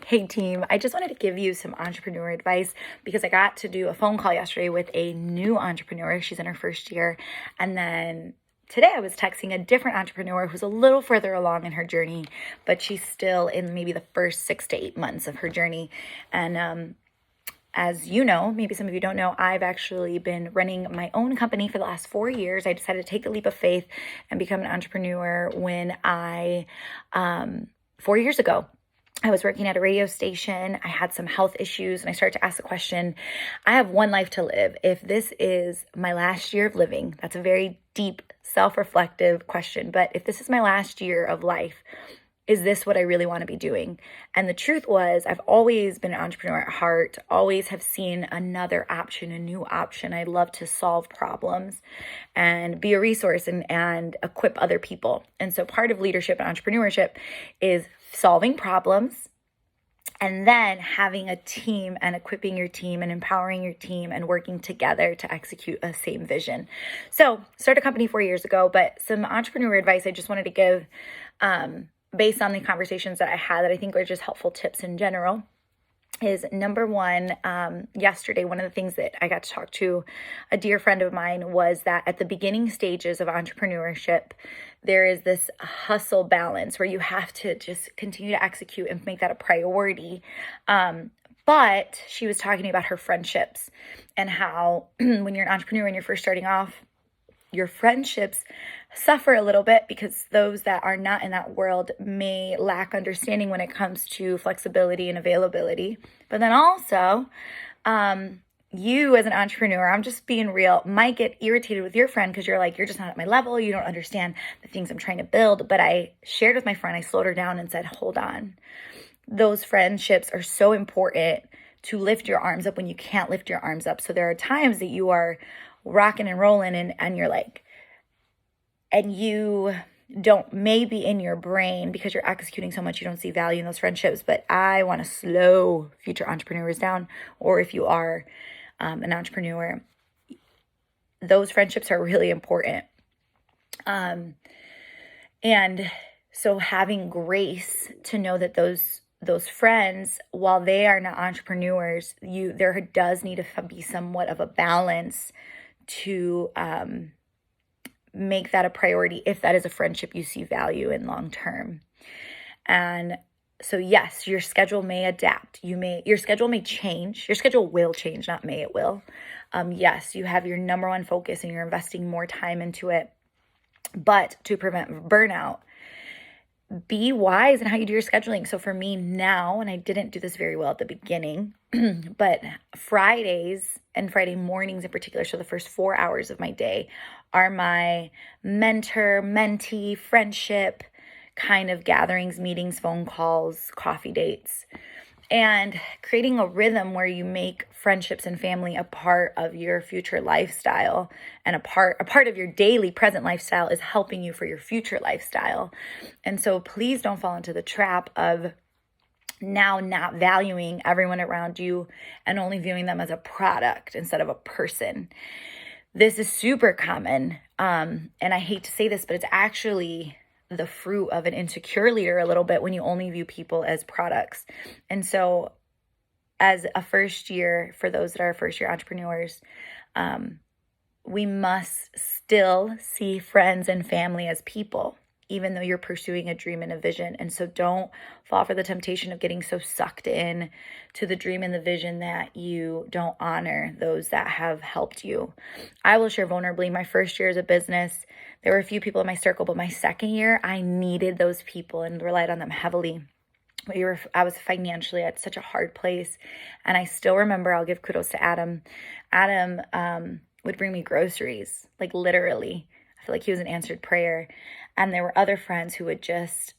Hey team, I just wanted to give you some entrepreneur advice because I got to do a phone call yesterday with a new entrepreneur. She's in her first year. And then today I was texting a different entrepreneur who's a little further along in her journey, but she's still in maybe the first 6 to 8 months of her journey. And as you know, maybe some of you don't know, I've actually been running my own company for the last 4 years. I decided to take the leap of faith and become an entrepreneur when 4 years ago, I was working at a radio station. I had some health issues and I started to ask the question, I have one life to live. If this is my last year of living, that's a very deep, self-reflective question. But if this is my last year of life, is this what I really want to be doing? And the truth was, I've always been an entrepreneur at heart, always have seen another option, a new option. I love to solve problems and be a resource and equip other people. And so part of leadership and entrepreneurship is solving problems and then having a team and equipping your team and empowering your team and working together to execute a same vision. So started a company 4 years ago, but some entrepreneur advice I just wanted to give based on the conversations that I had that I think are just helpful tips in general is number one, yesterday, one of the things that I got to talk to a dear friend of mine was that at the beginning stages of entrepreneurship, there is this hustle balance where you have to just continue to execute and make that a priority. But she was talking about her friendships and how when you're an entrepreneur and you're first starting off, your friendships suffer a little bit because those that are not in that world may lack understanding when it comes to flexibility and availability. But then also, you as an entrepreneur, I'm just being real, might get irritated with your friend because you're just not at my level. You don't understand the things I'm trying to build. But I shared with my friend, I slowed her down and said, hold on. Those friendships are so important to lift your arms up when you can't lift your arms up. So there are times that you are rocking and rolling and you're like, and you don't, maybe in your brain, because you're executing so much, you don't see value in those friendships. But I want to slow future entrepreneurs down, or if you are an entrepreneur, those friendships are really important. And so having grace to know that those friends, while they are not entrepreneurs, there does need to be somewhat of a balance to make that a priority if that is a friendship you see value in long term. And so yes, your schedule may adapt. Your schedule may change. Your schedule will change, not may, it will. Yes, you have your number one focus and you're investing more time into it. But to prevent burnout, be wise in how you do your scheduling. So for me now, and I didn't do this very well at the beginning, but Fridays and Friday mornings in particular, so the first 4 hours of my day, are my mentor-mentee friendship kind of gatherings, meetings, phone calls, coffee dates, and creating a rhythm where you make friendships and family a part of your future lifestyle, and a part of your daily present lifestyle is helping you for your future lifestyle. And so please don't fall into the trap of now not valuing everyone around you and only viewing them as a product instead of a person. This is super common. And I hate to say this, but it's actually the fruit of an insecure leader a little bit when you only view people as products. And so as a first year, for those that are first year entrepreneurs, we must still see friends and family as people, even though you're pursuing a dream and a vision. And so don't fall for the temptation of getting so sucked in to the dream and the vision that you don't honor those that have helped you. I will share vulnerably, my first year as a business, there were a few people in my circle, but my second year, I needed those people and relied on them heavily. I was financially at such a hard place. And I still remember, I'll give kudos to Adam. Adam would bring me groceries, like literally. I feel like he was an answered prayer. And there were other friends who would just,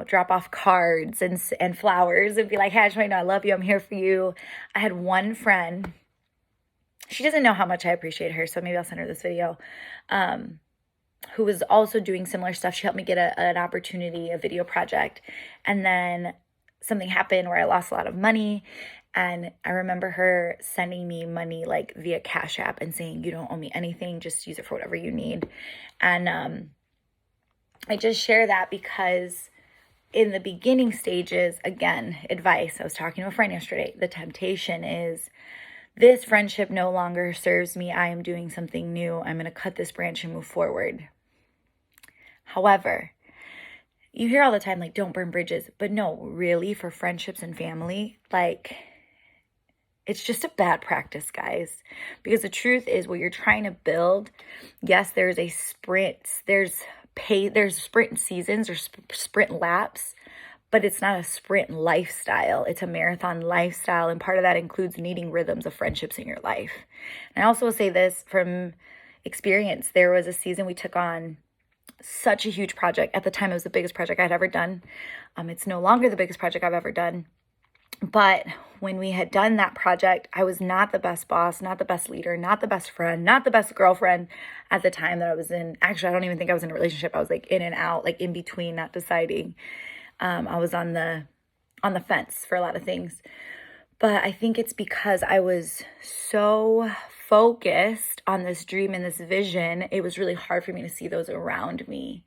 drop off cards and flowers and be like, hey, I just want you to know I love you. I'm here for you. I had one friend, she doesn't know how much I appreciate her, so maybe I'll send her this video, who was also doing similar stuff. She helped me get an opportunity, a video project. And then something happened where I lost a lot of money. And I remember her sending me money like via Cash App and saying, you don't owe me anything, just use it for whatever you need. And I just share that because in the beginning stages, again, advice. I was talking to a friend yesterday. The temptation is, this friendship no longer serves me. I am doing something new. I'm going to cut this branch and move forward. However, you hear all the time, like, don't burn bridges. But no, really, for friendships and family, like, it's just a bad practice, guys. Because the truth is, what you're trying to build, yes, there's a sprint. There's sprint seasons or sprint laps, but it's not a sprint lifestyle. It's a marathon lifestyle. And part of that includes needing rhythms of friendships in your life. And I also will say this from experience. There was a season we took on such a huge project. At the time, it was the biggest project I'd ever done. It's no longer the biggest project I've ever done. But when we had done that project, I was not the best boss, not the best leader, not the best friend, not the best girlfriend at the time that I was in. Actually, I don't even think I was in a relationship. I was like in and out, like in between, not deciding. I was on the fence for a lot of things. But I think it's because I was so focused on this dream and this vision, it was really hard for me to see those around me.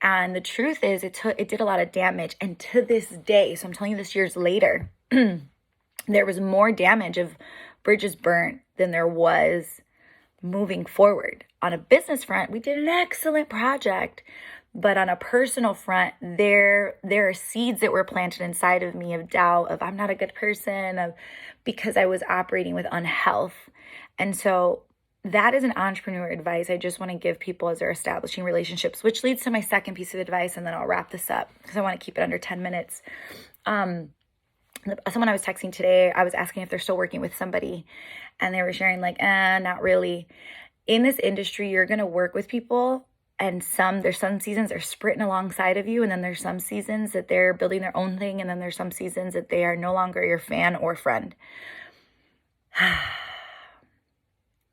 And the truth is, it did a lot of damage. And to this day, so I'm telling you this years later, there was more damage of bridges burnt than there was moving forward. On a business front, we did an excellent project. But on a personal front, there are seeds that were planted inside of me of doubt, of I'm not a good person, because I was operating with unhealth. And so that is an entrepreneur advice I just want to give people as they're establishing relationships, which leads to my second piece of advice, and then I'll wrap this up because I want to keep it under 10 minutes. Someone I was texting today, I was asking if they're still working with somebody, and they were sharing like, not really. In this industry, you're going to work with people, and there's some seasons they're sprinting alongside of you, and then there's some seasons that they're building their own thing, and then there's some seasons that they are no longer your fan or friend.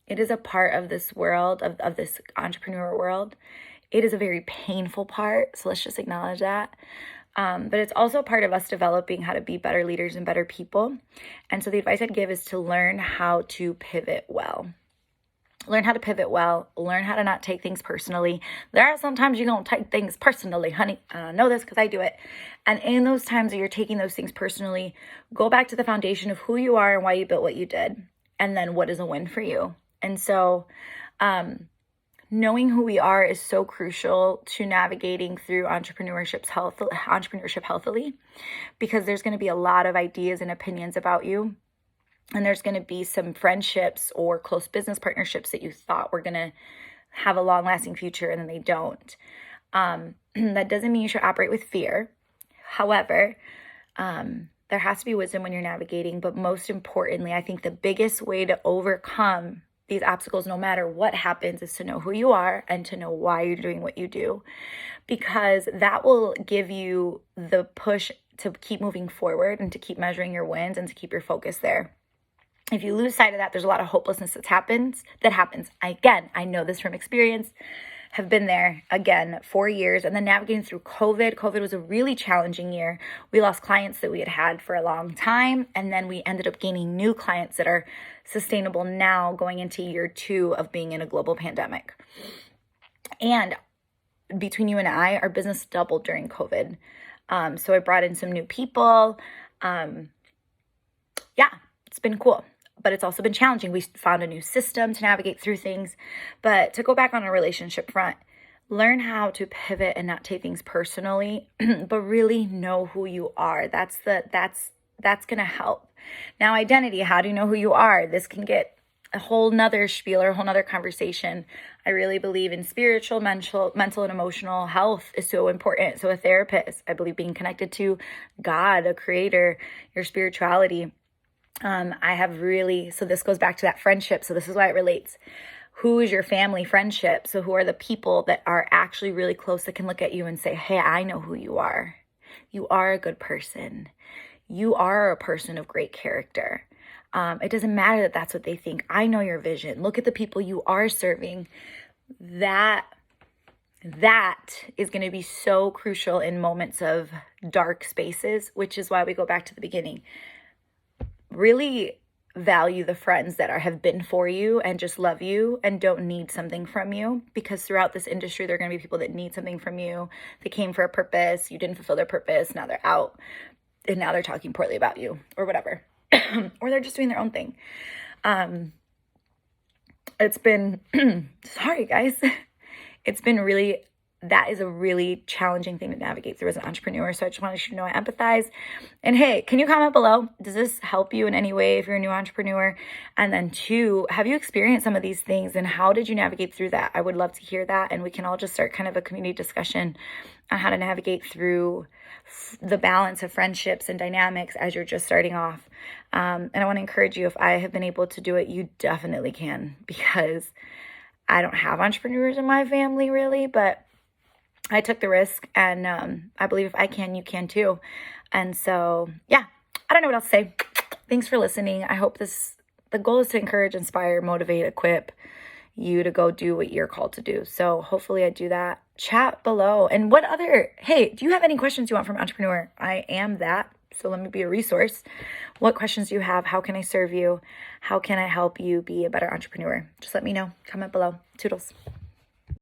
It is a part of this world, of this entrepreneur world. It is a very painful part, so let's just acknowledge that. But it's also part of us developing how to be better leaders and better people. And so the advice I'd give is to learn how to pivot well. Learn how to pivot well. Learn how to not take things personally. There are sometimes you're going to take things personally, honey. I know this because I do it. And in those times that you're taking those things personally, go back to the foundation of who you are and why you built what you did. And then what is a win for you. And so knowing who we are is so crucial to navigating through entrepreneurship healthily, because there's going to be a lot of ideas and opinions about you. And there's going to be some friendships or close business partnerships that you thought were going to have a long-lasting future, and then they don't. That doesn't mean you should operate with fear. However, there has to be wisdom when you're navigating. But most importantly, I think the biggest way to overcome these obstacles, no matter what happens, is to know who you are and to know why you're doing what you do, because that will give you the push to keep moving forward and to keep measuring your wins and to keep your focus there. If you lose sight of that, there's a lot of hopelessness that happens. Again, I know this from experience, have been there, again, 4 years, and then navigating through COVID. COVID was a really challenging year. We lost clients that we had had for a long time, and then we ended up gaining new clients that are sustainable now going into year 2 of being in a global pandemic. And between you and I, our business doubled during COVID. So I brought in some new people. It's been cool. But it's also been challenging. We found a new system to navigate through things. But to go back on a relationship front, learn how to pivot and not take things personally, but really know who you are. That's going to help. Now, identity, how do you know who you are? This can get a whole nother spiel or a whole nother conversation. I really believe in spiritual, mental, and emotional health is so important. So a therapist, I believe being connected to God, a creator, your spirituality. So this goes back to that friendship. So this is why it relates. Who is your family friendship? So who are the people that are actually really close that can look at you and say, hey, I know who you are. You are a good person. You are a person of great character. It doesn't matter that that's what they think. I know your vision. Look at the people you are serving. That is going to be so crucial in moments of dark spaces, which is why we go back to the beginning. Really value the friends that have been for you and just love you and don't need something from you, because throughout this industry there are going to be people that need something from you. They came for a purpose, you didn't fulfill their purpose, now they're out and now they're talking poorly about you or whatever. Or they're just doing their own thing. It's been sorry guys, it's been really, that is a really challenging thing to navigate through as an entrepreneur. So I just wanted you to know I empathize. And hey, can you comment below? Does this help you in any way if you're a new entrepreneur? And then 2, have you experienced some of these things and how did you navigate through that? I would love to hear that. And we can all just start kind of a community discussion on how to navigate through the balance of friendships and dynamics as you're just starting off. And I want to encourage you, if I have been able to do it, you definitely can, because I don't have entrepreneurs in my family really, but I took the risk, and I believe if I can, you can too. And so, yeah, I don't know what else to say. Thanks for listening. I hope the goal is to encourage, inspire, motivate, equip you to go do what you're called to do. So hopefully I do that. Chat below. And hey, do you have any questions you want from an entrepreneur? I am that. So let me be a resource. What questions do you have? How can I serve you? How can I help you be a better entrepreneur? Just let me know. Comment below. Toodles.